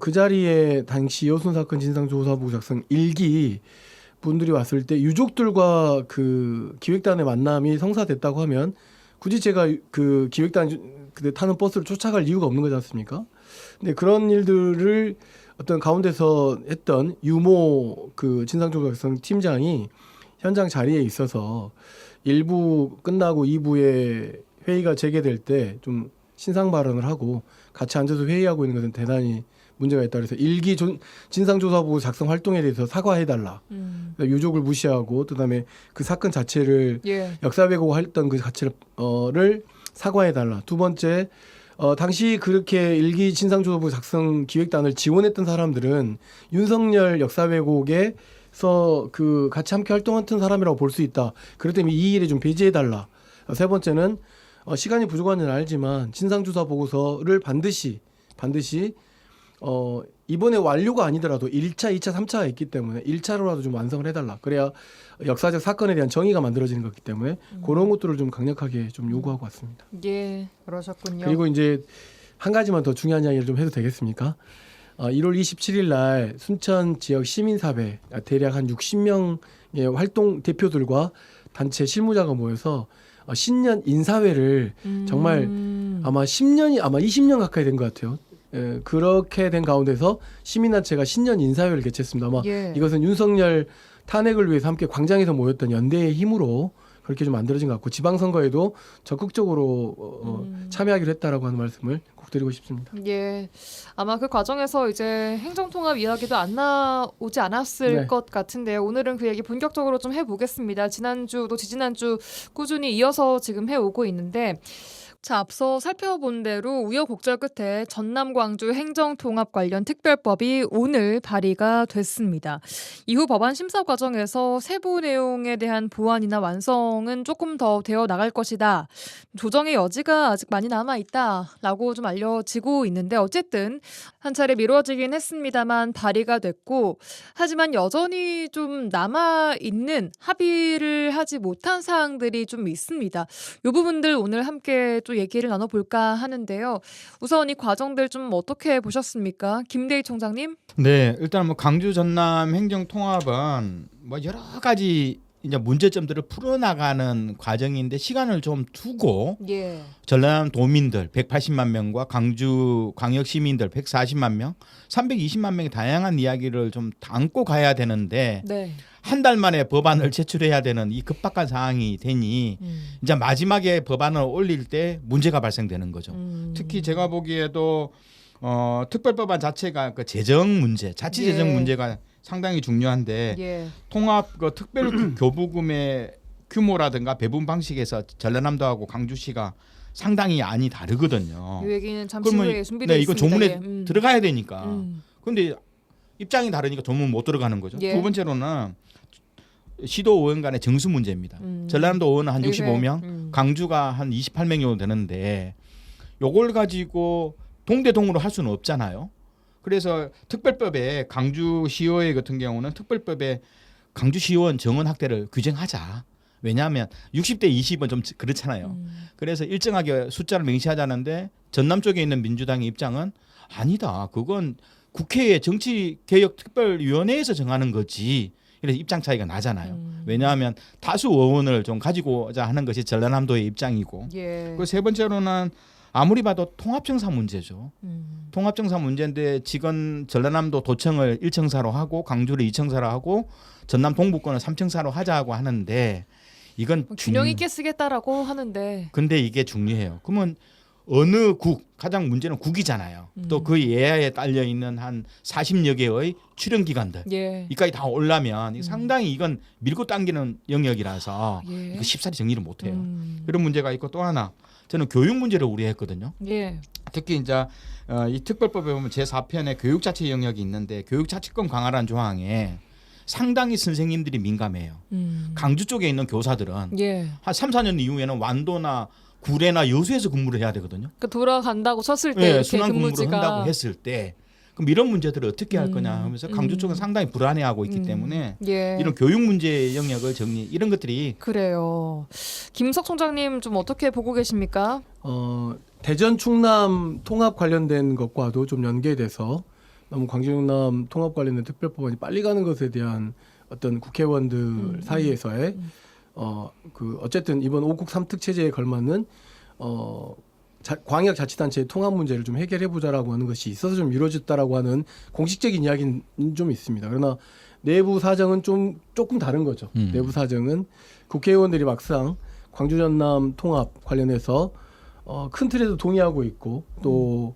그 자리에 당시 여순 사건 진상조사부 작성 일기 분들이 왔을 때 유족들과 그 기획단의 만남이 성사됐다고 하면 굳이 제가 그 기획단 그때 타는 버스를 쫓아갈 이유가 없는 거지 않습니까? 근데 그런 일들을 어떤 가운데서 했던 유모 그 진상조사 작성 팀장이 현장 자리에 있어서 1부 끝나고 2부에 회의가 재개될 때 좀 신상 발언을 하고 같이 앉아서 회의하고 있는 것은 대단히 문제가 있다. 그래서 일기 진상조사부 작성 활동에 대해서 사과해달라. 유족을 무시하고 그다음에 그 사건 자체를 예. 역사 왜곡했던 그 자체를 사과해달라. 두 번째, 당시 그렇게 일기 진상조사부 작성 기획단을 지원했던 사람들은 윤석열 역사 왜곡에서 그 같이 함께 활동했던 사람이라고 볼 수 있다. 그렇기 때문에 이 일에 좀 배제해달라. 세 번째는 시간이 부족한 줄 알지만 진상조사 보고서를 반드시 이번에 완료가 아니더라도 1차, 2차, 3차가 있기 때문에 1차로라도 좀 완성을 해달라. 그래야 역사적 사건에 대한 정의가 만들어지는 거기 때문에 그런 것들을 좀 강력하게 좀 요구하고 왔습니다. 예, 그러셨군요. 그리고 이제 한 가지만 더 중요한 이야기를 좀 해도 되겠습니까? 1월 27일 날 순천 지역 시민사회 대략 한 60명의 활동 대표들과 단체 실무자가 모여서 신년 인사회를 정말 아마 20년 가까이 된 것 같아요. 그렇게 된 가운데서 시민단체가 신년 인사회를 개최했습니다. 아마 예. 이것은 윤석열 탄핵을 위해서 함께 광장에서 모였던 연대의 힘으로 그렇게 좀 만들어진 것 같고 지방선거에도 적극적으로 참여하기로 했다라고 하는 말씀을 꼭 드리고 싶습니다. 예, 아마 그 과정에서 이제 행정통합 이야기도 안 나오지 않았을 네. 것 같은데요. 오늘은 그 얘기 본격적으로 좀 해보겠습니다. 지난주 또 지지난주 꾸준히 이어서 지금 해오고 있는데 자, 앞서 살펴본 대로 우여곡절 끝에 전남 광주 행정통합 관련 특별법이 오늘 발의가 됐습니다. 이후 법안 심사 과정에서 세부 내용에 대한 보완이나 완성은 조금 더 되어 나갈 것이다. 조정의 여지가 아직 많이 남아있다라고 좀 알려지고 있는데 어쨌든 한 차례 미뤄지긴 했습니다만 발의가 됐고 하지만 여전히 좀 남아있는 합의를 하지 못한 사항들이 좀 있습니다. 이 부분들 오늘 함께 또 얘기를 나눠볼까 하는데요. 우선 이 과정들 좀 어떻게 보셨습니까? 김대희 총장님? 네, 일단 뭐 광주 전남 행정 통합은 뭐 여러 가지 이제 문제점들을 풀어나가는 과정인데 시간을 좀 두고 예. 전남 도민들 180만 명과 광주 광역 시민들 140만 명, 320만 명의 다양한 이야기를 좀 담고 가야 되는데 네. 한 달 만에 법안을 제출해야 되는 이 급박한 상황이 되니 이제 마지막에 법안을 올릴 때 문제가 발생되는 거죠. 특히 제가 보기에도 특별법안 자체가 그 재정 문제, 자치 재정 예. 문제가 상당히 중요한데 예. 통합 그 특별 교부금의 규모라든가 배분 방식에서 전라남도하고 광주시가 상당히 안이 다르거든요. 이 얘기는 잠시 후에 준비되어 네, 이거 있습니다. 조문에 들어가야 되니까. 그런데 입장이 다르니까 조문 못 들어가는 거죠. 예. 두 번째로는 시도 의원 간의 정수 문제입니다. 전라남도 의원은 한 65명, 광주가 한 28명 정도 되는데 요걸 가지고 동대동으로 할 수는 없잖아요. 그래서 특별법에 광주시의회 같은 경우는 특별법에 광주시의원 정원 확대를 규정하자. 왜냐하면 60대 20은 좀 그렇잖아요. 그래서 일정하게 숫자를 명시하자는데 전남 쪽에 있는 민주당의 입장은 아니다. 그건 국회의 정치개혁특별위원회에서 정하는 거지. 이래서 입장 차이가 나잖아요. 왜냐하면 다수 의원을 좀 가지고자 하는 것이 전라남도의 입장이고. 예. 그리고 세 번째로는 아무리 봐도 통합정사 문제죠. 통합정사 문제인데 지금 전라남도 도청을 1청사로 하고 광주를 2청사로 하고 전남 동부권을 3청사로 하자고 하는데 이건 균형 있게 쓰겠다라고 하는데 근데 이게 중요해요. 그러면 어느 국 가장 문제는 국이잖아요. 또 그 예하에 딸려 있는 한 40여 개의 출연 기관들 예. 이까지 다 올라면 상당히 이건 밀고 당기는 영역이라서 예. 이거 쉽사리 정리를 못해요. 이런 문제가 있고 또 하나 저는 교육 문제를 우려했거든요. 예. 특히 이제 이 특별법에 보면 제4편에 교육 자체 영역이 있는데 교육 자치권 강화라는 조항에 상당히 선생님들이 민감해요. 강주 쪽에 있는 교사들은 예. 한 3, 4년 이후에는 완도나 구례나 여수에서 근무를 해야 되거든요. 그 돌아간다고 쳤을 때 네, 이렇게 순환 근무를 근무지가 한다고 했을 때 그럼 이런 문제들을 어떻게 할 거냐 하면서 강주 쪽은 상당히 불안해하고 있기 때문에 예. 이런 교육 문제 영역을 정리 이런 것들이 그래요. 김석 총장님 좀 어떻게 보고 계십니까? 대전 충남 통합 관련된 것과도 좀 연계돼서 너무 광주 충남 통합 관련된 특별법안이 빨리 가는 것에 대한 어떤 국회의원들 사이에서의 어쨌든 이번 5국 3특 체제에 걸맞는 광역자치단체의 통합 문제를 좀 해결해보자라고 하는 것이 있어서 좀 이루어졌다라고 하는 공식적인 이야기는 좀 있습니다. 그러나 내부 사정은 조금 다른 거죠. 내부 사정은 국회의원들이 막상 광주 전남 통합 관련해서 큰 틀에도 동의하고 있고 또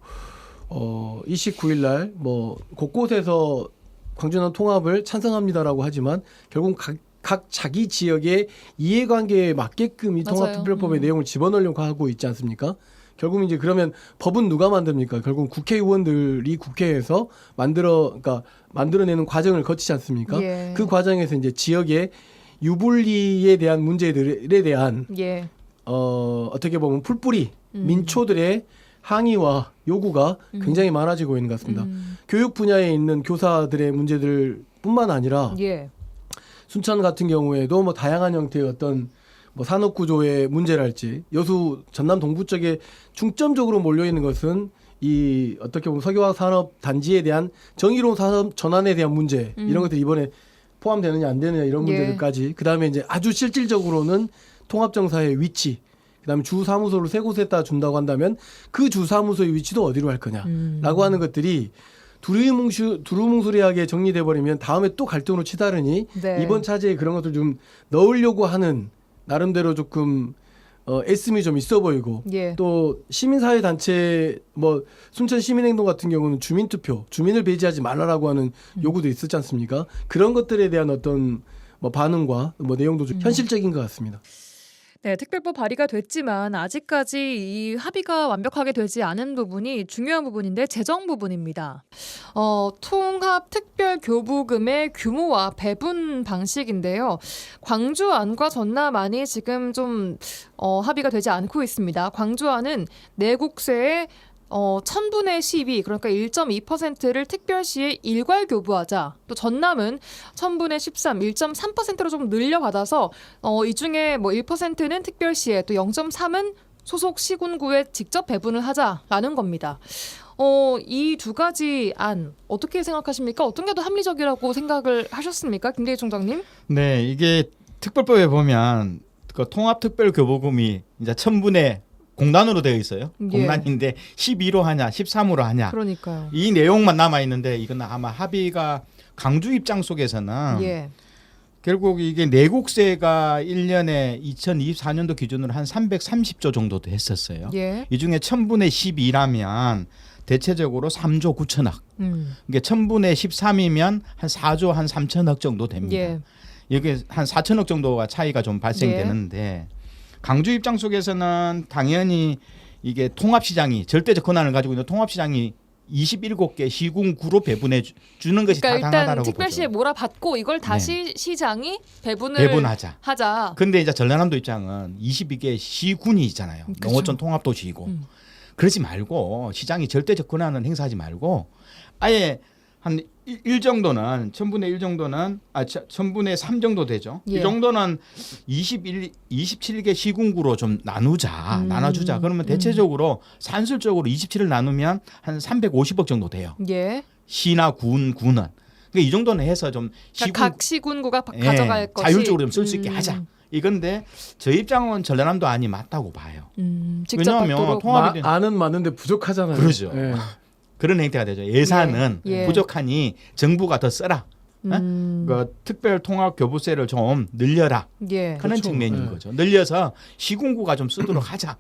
29일 날 뭐 곳곳에서 광주 전남 통합을 찬성합니다라고 하지만 결국 각 자기 지역의 이해관계에 맞게끔 이 맞아요. 통합특별법의 내용을 집어넣으려고 하고 있지 않습니까? 결국 이제 그러면 법은 누가 만듭니까? 결국 국회의원들이 국회에서 만들어내는 과정을 거치지 않습니까? 예. 그 과정에서 이제 지역의 유불리에 대한 문제들에 대한 예. 어떻게 보면 풀뿌리 민초들의 항의와 요구가 굉장히 많아지고 있는 것 같습니다. 교육 분야에 있는 교사들의 문제들뿐만 아니라 예. 순천 같은 경우에도 뭐 다양한 형태의 어떤 뭐 산업 구조의 문제랄지 여수 전남 동부 쪽에 중점적으로 몰려 있는 것은 이 어떻게 보면 석유화학 산업 단지에 대한 정의로운 산업 전환에 대한 문제 이런 것들이 이번에 포함되느냐 안 되느냐 이런 예. 문제들까지 그다음에 이제 아주 실질적으로는 통합정사의 위치 그다음에 주 사무소를 세 곳에다 준다고 한다면 그 주 사무소의 위치도 어디로 할 거냐라고 하는 것들이 두루뭉술하게 정리돼 버리면 다음에 또 갈등으로 치달으니 네. 이번 차제에 그런 것들 좀 넣으려고 하는 나름대로 조금 애씀이 좀 있어 보이고 예. 또 시민사회 단체 뭐 순천 시민행동 같은 경우는 주민투표 주민을 배제하지 말라라고 하는 요구도 있었지 않습니까? 그런 것들에 대한 어떤 뭐 반응과 뭐 내용도 좀 현실적인 것 같습니다. 네, 특별법 발의가 됐지만 아직까지 이 합의가 완벽하게 되지 않은 부분이 중요한 부분인데 재정 부분입니다. 통합 특별 교부금의 규모와 배분 방식인데요. 광주안과 전남안이 지금 좀 합의가 되지 않고 있습니다. 광주안은 내국세의 1000분의 12 그러니까 1.2%를 특별시에 일괄 교부하자. 또 전남은 1000분의 13 1.3%로 좀 늘려받아서 이 중에 뭐 1%는 특별시에 또 0.3은 소속 시군구에 직접 배분을 하자라는 겁니다. 이 두 가지 안 어떻게 생각하십니까? 어떤 게 더 합리적이라고 생각을 하셨습니까? 김대희 총장님? 네 이게 특별법에 보면 그 통합특별교부금이 이제 1000분의 공단으로 되어 있어요. 예. 공단인데 12로 하냐 13으로 하냐 그러니까요. 이 내용만 남아 있는데 이건 아마 합의가 강주 입장 속에서는 예. 결국 이게 내국세가 1년에 2024년도 기준으로 한 330조 정도 됐었어요. 예. 이 중에 1000분의 12라면 대체적으로 3조 9천억. 이게 1000분의 13이면 한 4조 한 3천억 정도 됩니다. 예. 이게 한 4천억 정도가 차이가 좀 발생되는데 강주 입장 속에서는 당연히 이게 통합시장이 절대적 권한을 가지고 있는 통합시장이 27개 시군구로 배분해 주는 것이 그러니까 일단 타당하다라고 특별시에 보죠. 몰아받고 이걸 다시 시장이 배분을 배분하자. 하자. 근데 이제 전라남도 입장은 22개 시군이 있잖아요. 그쵸. 농어촌 통합도시이고 그러지 말고 시장이 절대적 권한을 행사하지 말고 아예 한 1 정도는 1000분의 1 정도는 1000분의 3 정도 되죠. 예. 이 정도는 27개 시군구로 좀 나눠주자. 그러면 대체적으로 산술적으로 27을 나누면 한 350억 정도 돼요. 예. 시나 군은. 그러니까 이 정도는 해서 좀 그러니까 각 시군구가 예, 가져갈 것이 자율적으로 좀 쓸 수 있게 하자. 이건데 저희 입장은 전라남도 안이 맞다고 봐요. 직접 왜냐하면 받도록. 통합이 아는 많은데 부족하잖아요. 그러죠. 예. 그런 행태가 되죠. 예산은 예. 부족하니 정부가 더 써라. 그 특별 통합 교부세를 좀 늘려라 예. 하는 그렇죠. 측면인 네. 거죠. 늘려서 시군구가 좀 쓰도록 하자.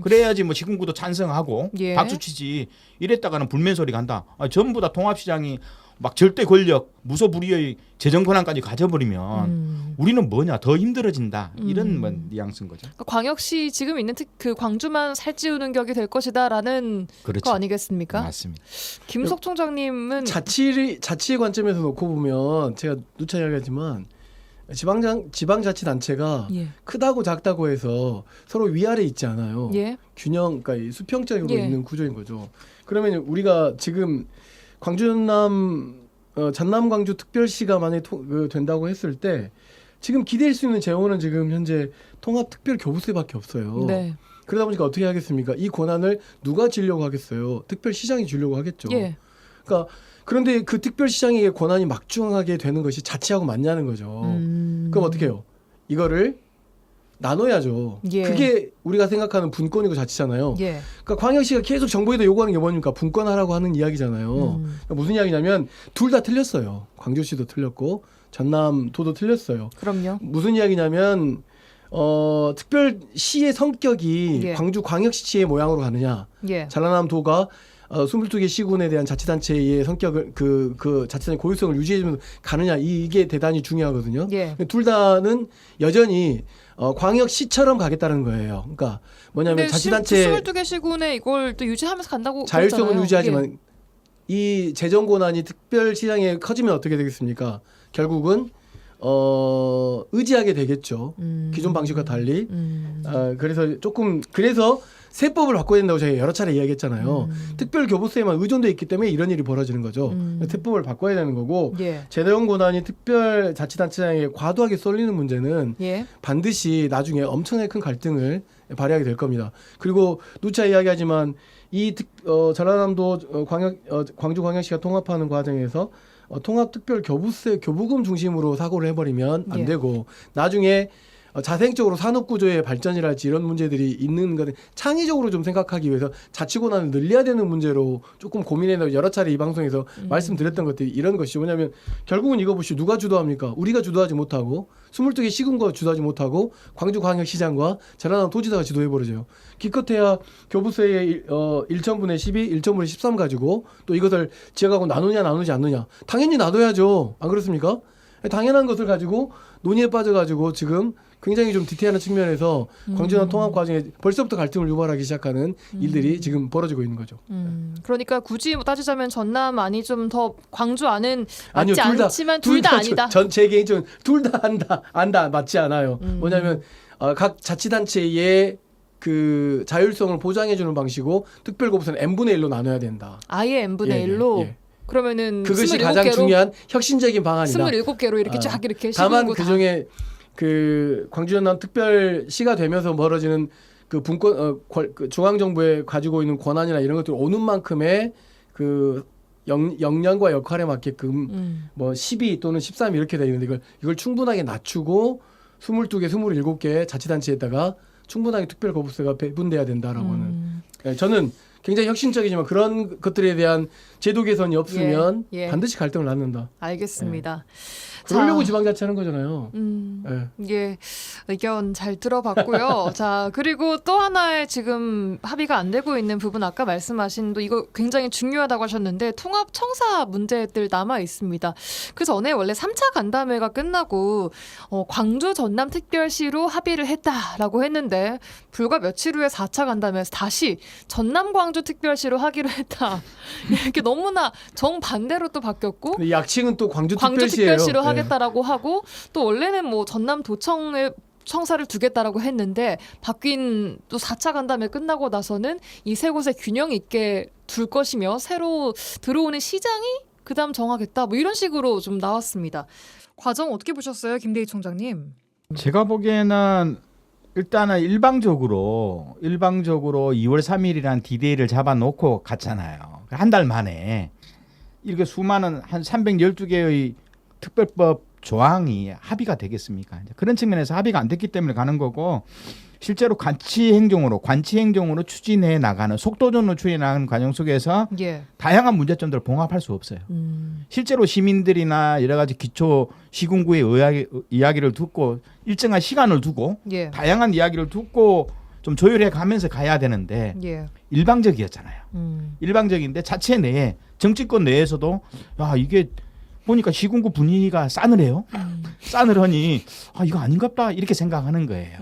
그래야지 뭐 시군구도 찬성하고 예. 박수치지. 이랬다가는 불면 소리 간다. 전부 다 통합시장이 막 절대 권력, 무소불위의 재정 권한까지 가져버리면 우리는 뭐냐 더 힘들어진다. 이런 뭐 뉘앙스인 거죠. 그러니까 광역시 지금 있는 그 광주만 살찌우는 격이 될 것이다라는 그렇죠. 거 아니겠습니까? 맞습니다. 김석 총장님은 자치의 관점에서 놓고 보면 제가 누차 이야기하지만 지방자치단체가 예. 크다고 작다고 해서 서로 위아래 있지 않아요. 예. 균형, 그러니까 이 수평적으로 예. 있는 구조인 거죠. 그러면 우리가 지금 광주 전남 광주 특별시가 만약에 된다고 했을 때 지금 기대할 수 있는 재원은 지금 현재 통합특별교부세밖에 없어요. 네. 그러다 보니까 어떻게 하겠습니까? 이 권한을 누가 지려고 하겠어요? 특별시장이 주려고 하겠죠. 예. 그러니까 그런데 그 특별시장에게 권한이 막중하게 되는 것이 자치하고 맞냐는 거죠. 그럼 어떻게 해요? 이거를 나눠야죠. 예. 그게 우리가 생각하는 분권이고 자치잖아요. 예. 그러니까 광역시가 계속 정부에다 요구하는 게 뭐입니까? 분권하라고 하는 이야기잖아요. 그러니까 무슨 이야기냐면 둘 다 틀렸어요. 광주시도 틀렸고 전남도도 틀렸어요. 그럼요. 무슨 이야기냐면 특별시의 성격이 예. 광주 광역시의 모양으로 가느냐, 예. 전라남도가 22개 시군에 대한 자치단체의 성격을 그 자치단체 고유성을 유지해주면서 가느냐 이게 대단히 중요하거든요. 예. 둘 다는 여전히 광역시처럼 가겠다는 거예요. 그러니까 뭐냐면 자치단체 22개 시군에 이걸 또 유지하면서 간다고 자율성은 그랬잖아요. 유지하지만 예. 이 재정 권한이 특별시장에 커지면 어떻게 되겠습니까? 결국은 의지하게 되겠죠. 기존 방식과 달리. 그래서 그래서 세법을 바꿔야 된다고 제가 여러 차례 이야기했잖아요. 특별교부세에만 의존돼 있기 때문에 이런 일이 벌어지는 거죠. 세법을 바꿔야 되는 거고 예. 재정 권한이 특별자치단체장에 과도하게 쏠리는 문제는 예. 반드시 나중에 엄청나게 큰 갈등을 발휘하게 될 겁니다. 그리고 누차 이야기하지만 전라남도 광주광역시가 통합하는 과정에서 통합특별교부세 교부금 중심으로 사고를 해버리면 안 예. 되고 나중에 자생적으로 산업구조의 발전이랄지 이런 문제들이 있는 것은 창의적으로 좀 생각하기 위해서 자치권한을 늘려야 되는 문제로 조금 고민해서 여러 차례 이 방송에서 말씀드렸던 것들이 이런 것이죠. 뭐냐면 결국은 이거 보시오. 누가 주도합니까? 우리가 주도하지 못하고 22개 시군과 주도하지 못하고 광주광역시장과 전라남 도지사가 주도해버리죠. 기껏해야 교부세의 1,000분의 12, 1,000분의 13 가지고 또 이것을 지역하고 나누지 않느냐. 당연히 나눠야죠. 안 그렇습니까? 당연한 것을 가지고 논의에 빠져가지고 지금 굉장히 좀 디테일한 측면에서 광주남 통합 과정에 벌써부터 갈등을 유발하기 시작하는 일들이 지금 벌어지고 있는 거죠. 그러니까 굳이 뭐 따지자면 전남 안이 좀 더 광주 안은 아니요, 맞지 않지만 둘 다 아니다. 제 개인적으로 둘 다 안다 맞지 않아요. 뭐냐면 각 자치단체의 그 자율성을 보장해주는 방식이고 특별교부세는 n분의 1로 나눠야 된다. 아예 n분의 1로. 예. 그러면은 그것이 27개로, 가장 중요한 혁신적인 방안이다. 27개로 이렇게 쫙 이렇게 다만 시군구 그 다. 중에 그 광주 전남 특별시가 되면서 벌어지는 그 분권 그 중앙 정부에 가지고 있는 권한이나 이런 것들 오는 만큼의 그 역량과 역할에 맞게끔 뭐 12 또는 13 이렇게 돼 있는데 이걸 충분하게 낮추고 22개, 27개 자치단체에다가 충분하게 특별거부세가 배분돼야 된다라고 하는. 저는 굉장히 혁신적이지만 그런 것들에 대한 제도 개선이 없으면 예. 반드시 갈등을 낳는다. 알겠습니다. 그러려고 자, 지방자치하는 거잖아요. 예, 의견 잘 들어봤고요. 자, 그리고 또 하나의 지금 합의가 안 되고 있는 부분 아까 말씀하신 또 이거 굉장히 중요하다고 하셨는데 통합청사 문제들 남아 있습니다. 그 전에 원래 3차 간담회가 끝나고 광주 전남 특별시로 합의를 했다라고 했는데 불과 며칠 후에 4차 간담회에서 다시 전남 광주 특별시로 하기로 했다. 이렇게 너무나 정반대로 또 바뀌었고 근데 약칭은 또 광주 광주 특별시예요. 특별시로 네. 하겠다라고 하고 또 원래는 뭐 전남도청에 청사를 두겠다라고 했는데 바뀐 또 4차 간담회 끝나고 나서는 이 세 곳에 균형 있게 둘 것이며 새로 들어오는 시장이 그다음 정하겠다 뭐 이런 식으로 좀 나왔습니다. 과정 어떻게 보셨어요, 김대희 총장님? 제가 보기에는 일단은 일방적으로 2월 3일이란 디데이를 잡아놓고 갔잖아요. 한 달 만에 이렇게 수많은 한 312개의 특별법 조항이 합의가 되겠습니까? 그런 측면에서 합의가 안 됐기 때문에 가는 거고 실제로 관치 행정으로 추진해 나가는 속도전으로 추진해 나가는 과정 속에서 예. 다양한 문제점들을 봉합할 수 없어요. 실제로 시민들이나 여러 가지 기초 시군구의 이야기를 듣고 일정한 시간을 두고 예. 다양한 이야기를 듣고 좀 조율해 가면서 가야 되는데 예. 일방적이었잖아요. 일방적인데 자체 내에 정치권 내에서도 야 이게 보니까 시군구 분위기가 싸늘해요. 싸늘하니 이거 아닌갑다 이렇게 생각하는 거예요.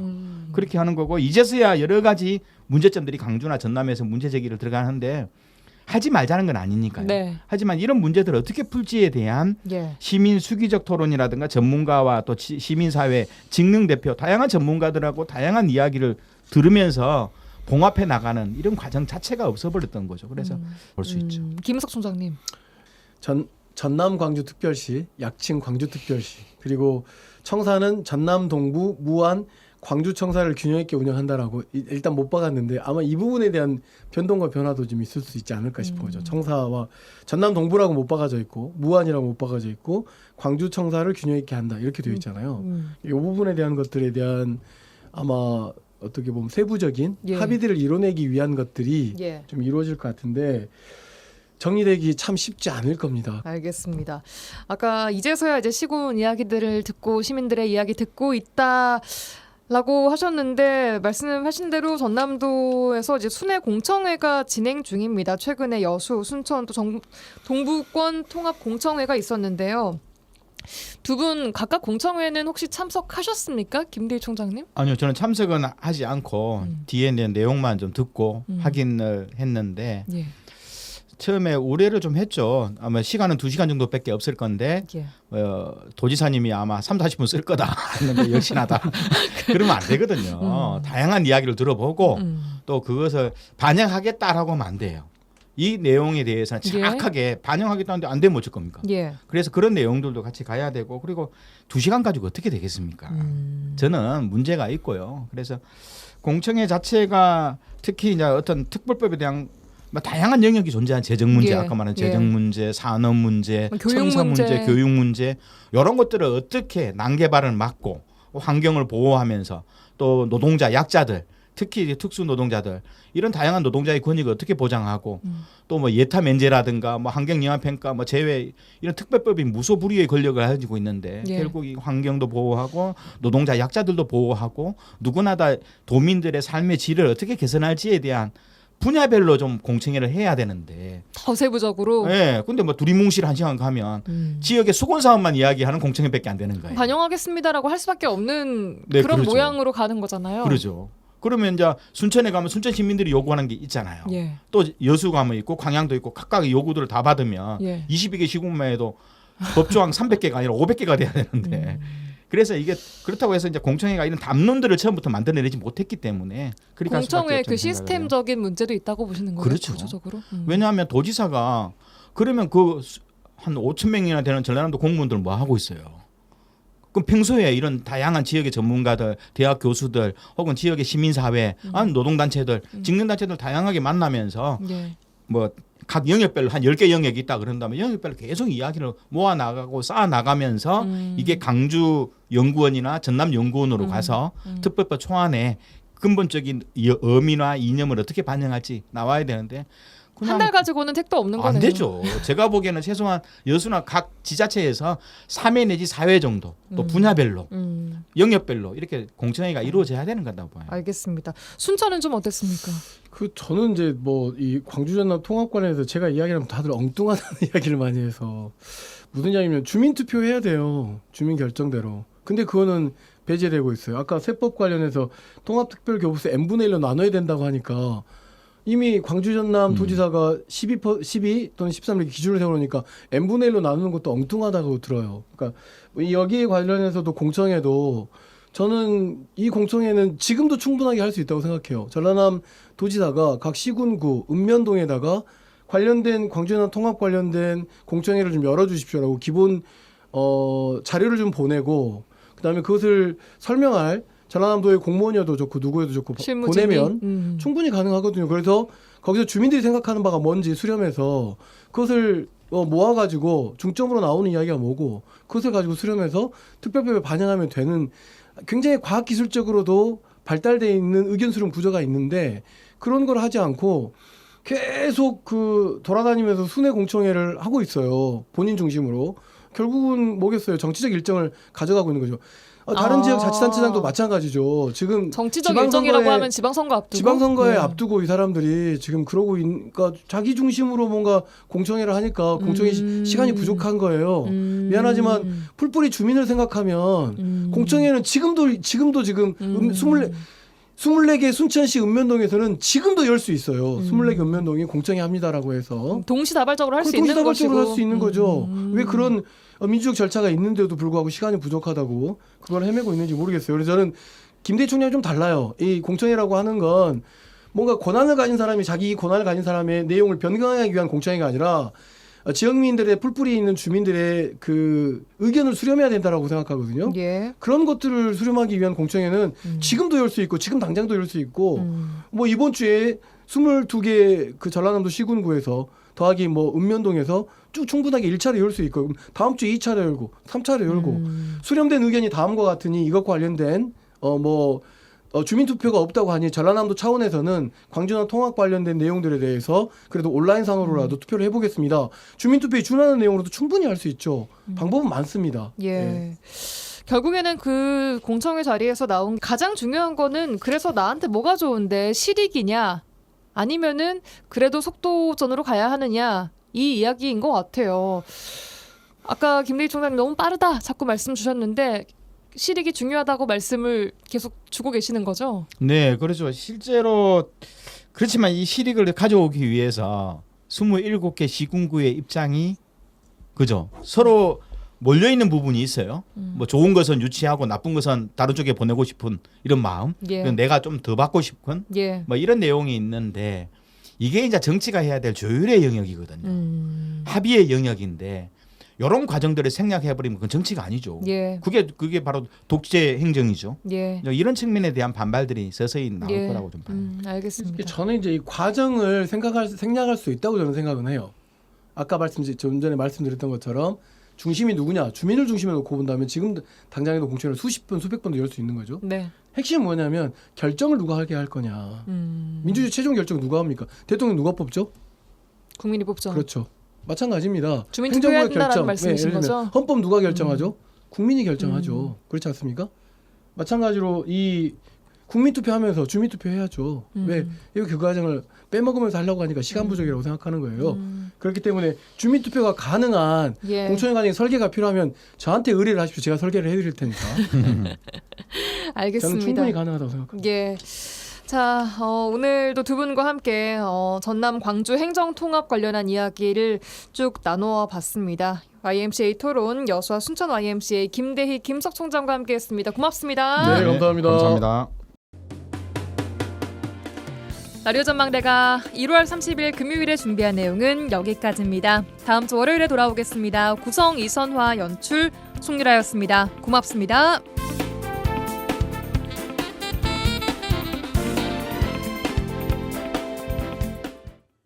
그렇게 하는 거고 이제서야 여러 가지 문제점들이 광주나 전남에서 문제 제기를 들어가는데 하지 말자는 건 아니니까요. 네. 하지만 이런 문제들을 어떻게 풀지에 대한 예. 시민 수기적 토론이라든가 전문가와 또 시민사회 직능 대표 다양한 전문가들하고 다양한 이야기를 들으면서 봉합해 나가는 이런 과정 자체가 없어버렸던 거죠. 그래서 볼 수 있죠. 김은석 총장님. 전남 광주특별시, 약칭 광주특별시, 그리고 청사는 전남 동부, 무안, 광주 청사를 균형 있게 운영한다라고 일단 못 박았는데 아마 이 부분에 대한 변동과 변화도 좀 있을 수 있지 않을까 싶어요. 청사와 전남 동부라고 못 박아져 있고 무안이라고 못 박아져 있고 광주 청사를 균형 있게 한다 이렇게 되어 있잖아요. 이 부분에 대한 것들에 대한 아마 어떻게 보면 세부적인 예. 합의들을 이뤄내기 위한 것들이 예. 좀 이루어질 것 같은데 정리되기 참 쉽지 않을 겁니다. 알겠습니다. 아까 이제서야 이제 시군 이야기들을 듣고 시민들의 이야기 듣고 있다라고 하셨는데 말씀하신 대로 전남도에서 이제 순회 공청회가 진행 중입니다. 최근에 여수, 순천 또 동부권 통합 공청회가 있었는데요. 두 분 각각 공청회는 혹시 참석하셨습니까? 김대희 총장님? 아니요, 저는 참석은 하지 않고 뒤에 있는 내용만 좀 듣고 확인을 했는데 예. 처음에 우려를 좀 했죠. 아마 시간은 2시간 정도밖에 없을 건데 예. 도지사님이 아마 30-40분 쓸 거다 했는데 역시나다. 그러면 안 되거든요. 다양한 이야기를 들어보고 또 그것을 반영하겠다라고 하면 안 돼요. 이 내용에 대해서는 정확하게 반영하겠다는데 안 되면 어쩔 겁니까? 예. 그래서 그런 내용들도 같이 가야 되고 그리고 2시간 가지고 어떻게 되겠습니까? 저는 문제가 있고요. 그래서 공청회 자체가 특히 이제 어떤 특별법에 대한 뭐 다양한 영역이 존재한 재정 문제, 예. 아까 말한 예. 재정 문제, 산업 문제, 교육 청사 문제, 문제. 교육 문제 이런 것들을 어떻게 난개발을 막고 환경을 보호하면서 또 노동자, 약자들 특히 이제 특수 노동자들 이런 다양한 노동자의 권익을 어떻게 보장하고 또 뭐 예타 면제라든가 뭐 환경 영향 평가 뭐 제외 이런 특별법이 무소불위의 권력을 가지고 있는데 예. 결국 이 환경도 보호하고 노동자 약자들도 보호하고 누구나 다 도민들의 삶의 질을 어떻게 개선할지에 대한 분야별로 좀 공청회를 해야 되는데 더 세부적으로 예. 근데 뭐 두리뭉실 1시간 가면 지역의 수건 사업만 이야기하는 공청회밖에 안 되는 거예요. 반영하겠습니다라고 할 수밖에 없는 네, 그런 그렇죠. 모양으로 가는 거잖아요. 그러죠. 그러면 이제 순천에 가면 순천 시민들이 요구하는 게 있잖아요. 예. 또 여수 가면 있고 광양도 있고 각각의 요구들을 다 받으면 예. 22개 시군만 해도 법조항 300개가 아니라 500개가 돼야 되는데 그래서 이게 그렇다고 해서 이제 공청회가 이런 담론들을 처음부터 만들어내지 못했기 때문에 그렇게 할 수밖에 공청회 없다는 그 생각을 해요. 시스템적인 문제도 있다고 보시는 거예요? 그렇죠. 구조적으로? 왜냐하면 도지사가 그러면 그 한 5천 명이나 되는 전라남도 공무원들 뭐 하고 있어요. 그럼 평소에 이런 다양한 지역의 전문가들, 대학 교수들, 혹은 지역의 시민사회, 노동단체들, 직능단체들 다양하게 만나면서 예. 뭐 각 영역별로 한 10개 영역이 있다 그런다면 영역별로 계속 이야기를 모아 나가고 쌓아 나가면서 이게 강주 연구원이나 전남 연구원으로 가서 특별법 초안에 근본적인 의미나 이념을 어떻게 반영할지 나와야 되는데 한 달 가지고는 택도 없는 거네요. 안 되죠. 제가 보기에는 최소한 여수나 각 지자체에서 3회 내지 4회 정도 또 분야별로 영역별로 이렇게 공청회가 이루어져야 되는 거다 봐요. 알겠습니다. 순천은 좀 어땠습니까? 그 저는 이제 뭐 이 광주 전남 통합 관련해서 제가 이야기하면 다들 엉뚱하다는 이야기를 많이 해서 무슨 이야기냐면 주민 투표해야 돼요. 주민 결정대로. 근데 그거는 배제되고 있어요. 아까 세법 관련해서 통합특별교부세 n분의 1로 나눠야 된다고 하니까 이미 광주 전남 도지사가 12 또는 13 이렇게 기준을 세우니까 n분의 1로 나누는 것도 엉뚱하다고 들어요. 그러니까 여기에 관련해서도 공청회도 저는 이 공청회는 지금도 충분하게 할 수 있다고 생각해요. 전라남 도지사가 각 시군구 읍면동에다가 관련된 광주 전남 통합 관련된 공청회를 좀 열어주십시오라고 기본 자료를 좀 보내고 그다음에 그것을 설명할 전라남도의 공무원이어도 좋고 누구여도 좋고 실무진이? 보내면 충분히 가능하거든요. 그래서 거기서 주민들이 생각하는 바가 뭔지 수렴해서 그것을 모아가지고 중점으로 나오는 이야기가 뭐고 그것을 가지고 수렴해서 특별법에 반영하면 되는 굉장히 과학기술적으로도 발달되어 있는 의견 수렴 구조가 있는데 그런 걸 하지 않고 계속 그 돌아다니면서 순회 공청회를 하고 있어요. 본인 중심으로. 결국은 뭐겠어요. 정치적 일정을 가져가고 있는 거죠. 다른 지역 자치단체장도 마찬가지죠. 지금 정치적 일정이라고 하면 지방선거 앞두고 지방선거에 앞두고 이 사람들이 지금 그러고 그러니까 자기 중심으로 뭔가 공청회를 하니까 공청회 시간이 부족한 거예요. 미안하지만 풀뿌리 주민을 생각하면 공청회는 지금도 지금 24개 순천시 읍면동에서는 지금도 열 수 있어요. 24개 읍면동이 공청회 합니다라고 해서 동시다발적으로 할 수 있는 것이고 동시다발적으로 할 수 있는 거죠. 왜 그런 민주적 절차가 있는데도 불구하고 시간이 부족하다고 그걸 헤매고 있는지 모르겠어요. 그래서 저는 김대희 총장이 좀 달라요. 이 공청회라고 하는 건 뭔가 권한을 가진 사람이 자기 권한을 가진 사람의 내용을 변경하기 위한 공청회가 아니라 지역민들의 풀뿌리 있는 주민들의 그 의견을 수렴해야 된다라고 생각하거든요. 예. 그런 것들을 수렴하기 위한 공청회는 지금도 열 수 있고 지금 당장도 열 수 있고 뭐 이번 주에 22개 그 전라남도 시군구에서 더하기 뭐 읍면동에서 쭉 충분하게 1차를 열 수 있고 다음 주에 2차를 열고 3차를 열고 수렴된 의견이 다음과 같으니 이것과 관련된 주민투표가 없다고 하니 전라남도 차원에서는 광주나 통합 관련된 내용들에 대해서 그래도 온라인상으로라도 투표를 해보겠습니다. 주민투표에 준하는 내용으로도 충분히 할 수 있죠. 방법은 많습니다. 예. 결국에는 그 공청회 자리에서 나온 가장 중요한 거는 그래서 나한테 뭐가 좋은데 실익이냐 아니면은 그래도 속도전으로 가야 하느냐 이 이야기인 것 같아요. 아까 김대희 총장님 너무 빠르다 자꾸 말씀 주셨는데 실익이 중요하다고 말씀을 계속 주고 계시는 거죠? 네, 그렇죠. 실제로 그렇지만 이 실익을 가져오기 위해서 27개 시군구의 입장이 그죠. 서로 몰려 있는 부분이 있어요. 뭐 좋은 것은 유치하고 나쁜 것은 다른 쪽에 보내고 싶은 이런 마음. 예. 내가 좀 더 받고 싶은 예. 뭐 이런 내용이 있는데 이게 이제 정치가 해야 될 조율의 영역이거든요. 합의의 영역인데 이런 과정들을 생략해버리면 그건 정치가 아니죠. 예. 그게 바로 독재 행정이죠. 예. 이런 측면에 대한 반발들이 서서히 나올 예. 거라고 좀 봐요. 알겠습니다. 저는 이제 이 과정을 생략할 수 있다고 저는 생각은 해요. 아까 좀 전에 말씀드렸던 것처럼 중심이 누구냐, 주민을 중심에 놓고 본다면 지금 당장에도 공청회를 수십 번, 수백 번도 열 수 있는 거죠. 네. 핵심은 뭐냐면 결정을 누가 하게 할 거냐. 민주주의 최종 결정 누가 합니까? 대통령 누가 뽑죠? 국민이 뽑죠. 그렇죠. 마찬가지입니다. 주민 투표해야 된다는 말씀이신 예를 들면 거죠? 헌법 누가 결정하죠? 국민이 결정하죠. 그렇지 않습니까? 마찬가지로 이 국민 투표하면서 주민 투표해야죠. 왜 이거 그 과정을 빼먹으면서 하려고 하니까 시간 부족이라고 생각하는 거예요. 그렇기 때문에 주민 투표가 가능한 예. 공청회 관련 설계가 필요하면 저한테 의뢰를 하십시오. 제가 설계를 해드릴 테니까. 알겠습니다. 저는 충분히 가능하다고 생각합니다. 예. 자, 오늘도 두 분과 함께 전남 광주 행정통합 관련한 이야기를 쭉 나누어 봤습니다. YMCA 토론 여수와 순천 YMCA 김대희 김석 총장과 함께했습니다. 고맙습니다. 네, 감사합니다. 감사합니다. 라디오 전망대가 1월 30일 금요일에 준비한 내용은 여기까지입니다. 다음 주 월요일에 돌아오겠습니다. 구성 이선화 연출 송유라였습니다. 고맙습니다.